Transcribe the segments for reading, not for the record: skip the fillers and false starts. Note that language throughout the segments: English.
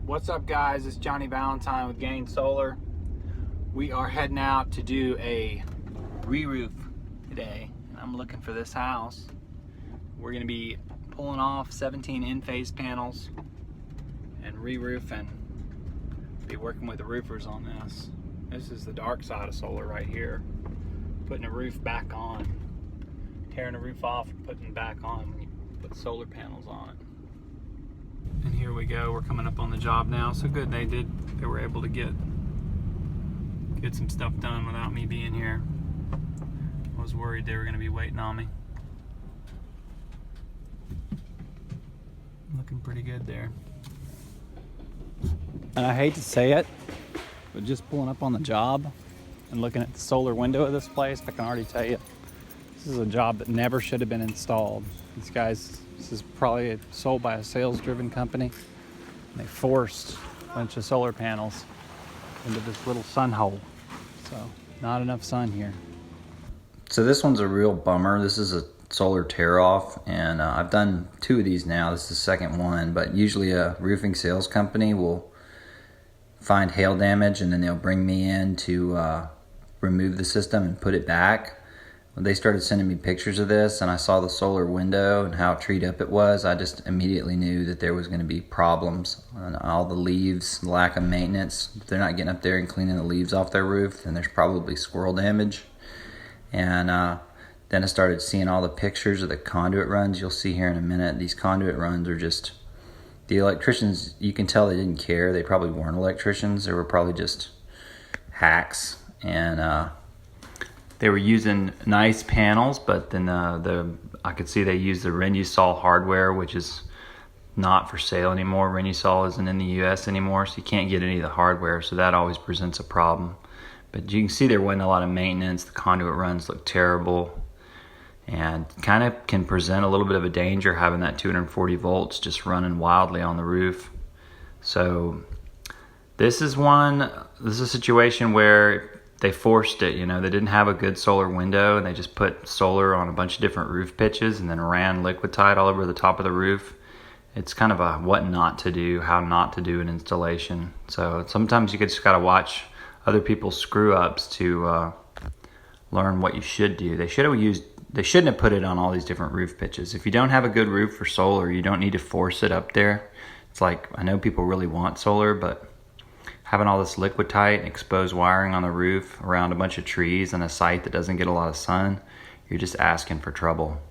What's up, guys? It's Johnny Valentine with Gain Solar. We are heading out to do a re-roof today, and I'm looking for this house. We're going to be pulling off 17 in-phase panels and re-roofing. Be working with the roofers on this. This is the dark side of solar right here. Putting a roof back on, tearing the roof off and putting it back on when you put solar panels on it. And here we go, we're coming up on the job now. So good, they were able to get some stuff done without me being here. I was worried they were going to be waiting on me. Looking pretty good there. And I hate to say it, but just pulling up on the job and looking at the solar window of this place, I can already tell you, this is a job that never should have been installed. These guys, this is probably sold by a sales-driven company. And they forced a bunch of solar panels into this little sun hole. So, not enough sun here. So this one's a real bummer. This is a solar tear-off, and I've done 2 of these now. This is the second one, but usually a roofing sales company will find hail damage and then they'll bring me in to remove the system and put it back. When they started sending me pictures of this and I saw the solar window and how treed up it was, I just immediately knew that there was going to be problems on all the leaves, lack of maintenance. If they're not getting up there and cleaning the leaves off their roof, then there's probably squirrel damage. And then I started seeing all the pictures of the conduit runs. You'll see here in a minute, these conduit runs are just, the electricians, you can tell they didn't care. They probably weren't electricians. They were probably just hacks. And they were using nice panels, but then I could see they used the Renusol hardware, which is not for sale anymore. Renusol isn't in the US anymore, so you can't get any of the hardware, so that always presents a problem. But you can see there wasn't a lot of maintenance. The conduit runs look terrible and kind of can present a little bit of a danger having that 240 volts just running wildly on the roof. So this is a situation where they forced it, you know, they didn't have a good solar window and they just put solar on a bunch of different roof pitches and then ran Liquidtite all over the top of the roof. It's kind of a what not to do, how not to do an installation. So sometimes you just gotta watch other people's screw ups to learn what you should do. They shouldn't have put it on all these different roof pitches. If you don't have a good roof for solar, you don't need to force it up there. It's like, I know people really want solar, but having all this Liquidtite and exposed wiring on the roof around a bunch of trees and a site that doesn't get a lot of sun, you're just asking for trouble.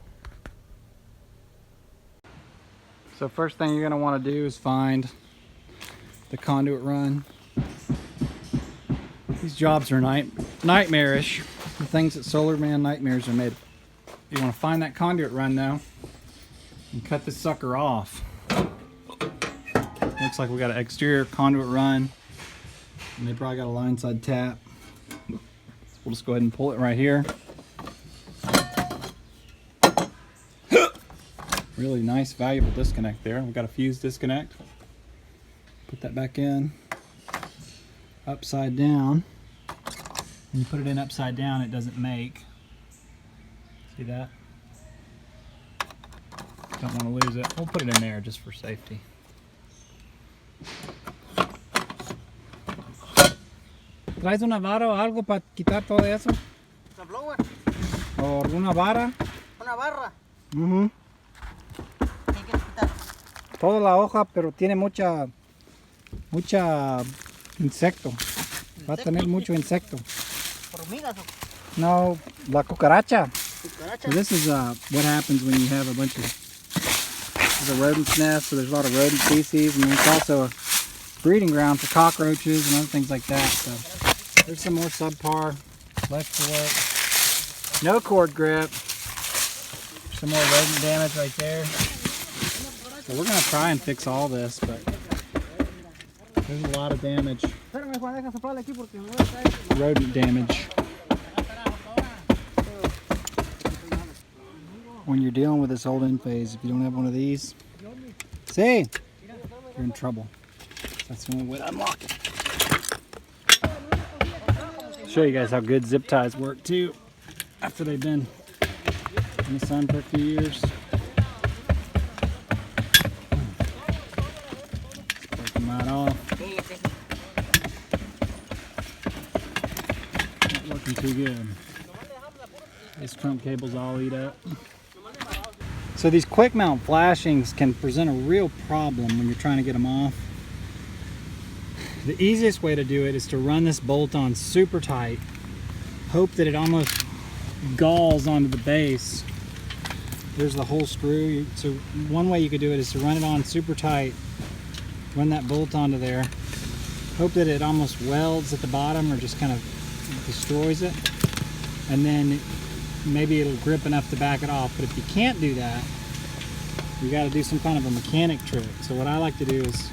So first thing you're going to want to do is find the conduit run. These jobs are nightmarish. The things that solar man nightmares are made of. You want to find that conduit run now and cut this sucker off. Looks like we got an exterior conduit run. And they probably got a line side tap. We'll just go ahead and pull it right here. Really nice, valuable disconnect there. We've got a fuse disconnect. Put that back in. Upside down. When you put it in upside down, it doesn't make. See that? Don't want to lose it. We'll put it in there just for safety. ¿Traes una vara o algo para quitar todo eso? ¿La blower? ¿O una vara? ¿Una barra? ¿Qué quieres quitar? Toda la hoja, pero tiene mucha insecto. Va a tener mucho insecto. ¿Hormigas o No, la cucaracha. cucarachas? So this is what happens when you have a bunch of, there's a rodent's nest, so there's a lot of rodent species, and it's also a breeding ground for cockroaches and other things like that. So there's some more subpar left to work. No cord grip. Some more rodent damage right there. So we're gonna try and fix all this, but there's a lot of damage. Rodent damage. When you're dealing with this old in-phase, if you don't have one of these, you're in trouble. That's the only way to unlock it. Show you guys how good zip ties work too after they've been in the sun for a few years. Break them right off. Not looking too good. These trunk cables all eat up. So these quick mount flashings can present a real problem when you're trying to get them off. The easiest way to do it is to run this bolt on super tight. Hope that it almost galls onto the base. There's the whole screw. So one way you could do it is to run it on super tight, run that bolt onto there, hope that it almost welds at the bottom or just kind of destroys it, and then maybe it'll grip enough to back it off. But if you can't do that, you got to do some kind of a mechanic trick. So what I like to do is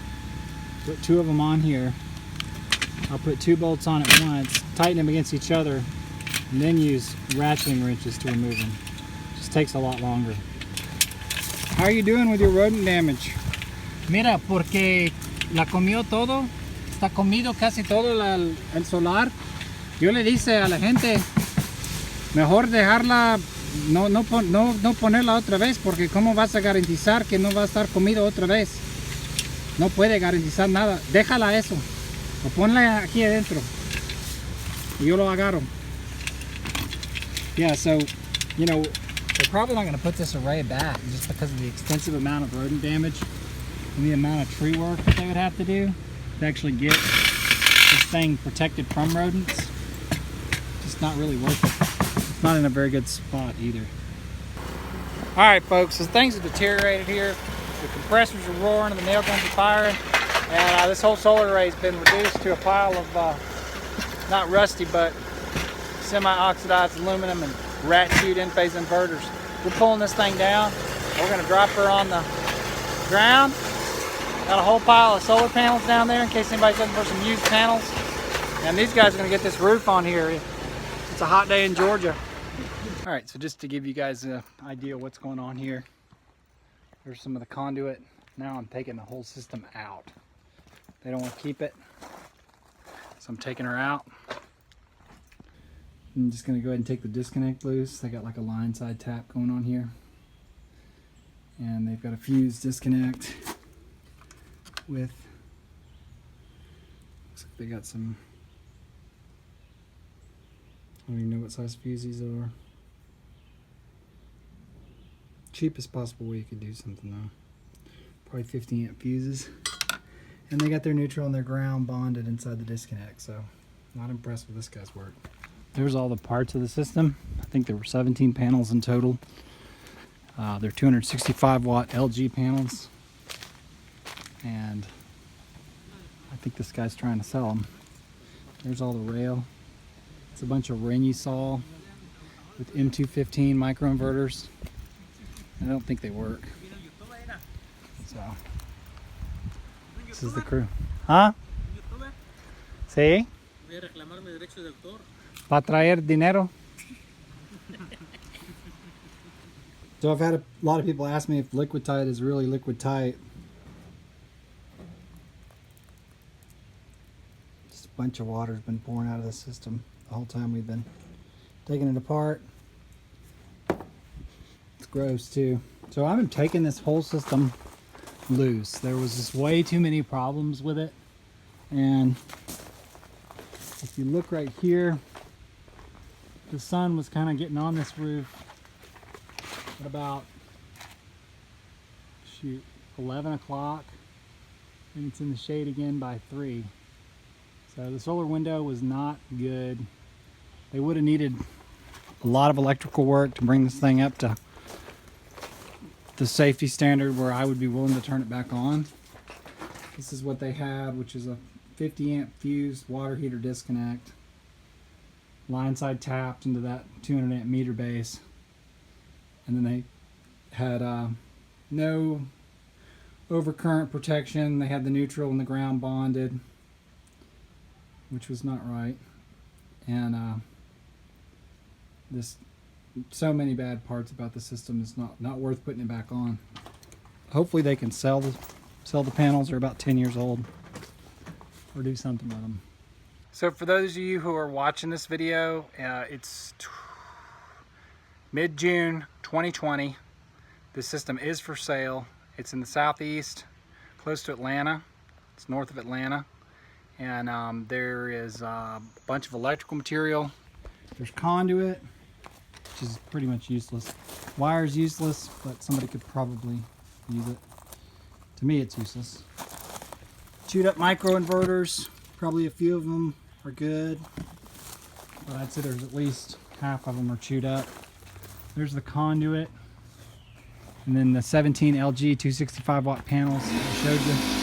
put two of them on here. I'll put two bolts on at once, tighten them against each other, and then use ratcheting wrenches to remove them. Just takes a lot longer. How are you doing with your rodent damage? Mira, porque la comió todo, está comido casi todo el solar. Yo le dice a la gente, mejor dejarla, no ponerla otra vez, porque cómo vas a garantizar que no va a estar comido otra vez. No puede garantizar nada. Déjala eso. O ponla aquí adentro. Y yo lo agarro. Yeah, so, you know, they're probably not going to put this array back just because of the extensive amount of rodent damage and the amount of tree work that they would have to do to actually get this thing protected from rodents. Just not really worth it. It's not in a very good spot either. All right, folks, so things have deteriorated here. The compressors are roaring and the nail guns are firing, and this whole solar array has been reduced to a pile of not rusty but semi-oxidized aluminum and rat chewed in-phase inverters. We're pulling this thing down. We're going to drop her on the ground. Got a whole pile of solar panels down there in case anybody's looking for some used panels. And these guys are going to get this roof on here. It's a hot day in Georgia. All right, so just to give you guys an idea of what's going on here. There's some of the conduit. Now I'm taking the whole system out. They don't want to keep it, so I'm taking her out. I'm just going to go ahead and take the disconnect loose. They got like a line side tap going on here. And they've got a fuse disconnect with, looks like they got some, I don't even know what size fuse these are. Cheapest possible way you could do something though. Probably 50 amp fuses. And they got their neutral and their ground bonded inside the disconnect, so not impressed with this guy's work. There's all the parts of the system. I think there were 17 panels in total. They're 265 watt LG panels. And I think this guy's trying to sell them. There's all the rail. It's a bunch of Renisol with M215 microinverters. I don't think they work. So, this is the crew. Huh? Sí. Voy a reclamarme derechos de autor. Para traer dinero. So I've had a lot of people ask me if liquid tight is really liquid tight. Just a bunch of water's been pouring out of the system the whole time we've been taking it apart. It's gross too. So I've been taking this whole system loose. There was just way too many problems with it. And if you look right here, the sun was kind of getting on this roof at about, 11 o'clock, and it's in the shade again by 3. So the solar window was not good. They would have needed a lot of electrical work to bring this thing up to the safety standard where I would be willing to turn it back on. This is what they had, which is a 50 amp fused water heater disconnect, line side tapped into that 200 amp meter base, and then they had no overcurrent protection. They had the neutral and the ground bonded, which was not right, and so many bad parts about the system. It's not worth putting it back on. Hopefully they can sell the panels. They're about 10 years old, or do something with them. So for those of you who are watching this video, it's mid-June 2020. This system is for sale. It's in the southeast, close to Atlanta. It's north of Atlanta. and there is a bunch of electrical material. There's conduit, which is pretty much useless. Wire's useless, but somebody could probably use it. To me, it's useless. Chewed up microinverters, probably a few of them are good, but I'd say there's at least half of them are chewed up. There's the conduit, and then the 17 LG 265 watt panels I showed you.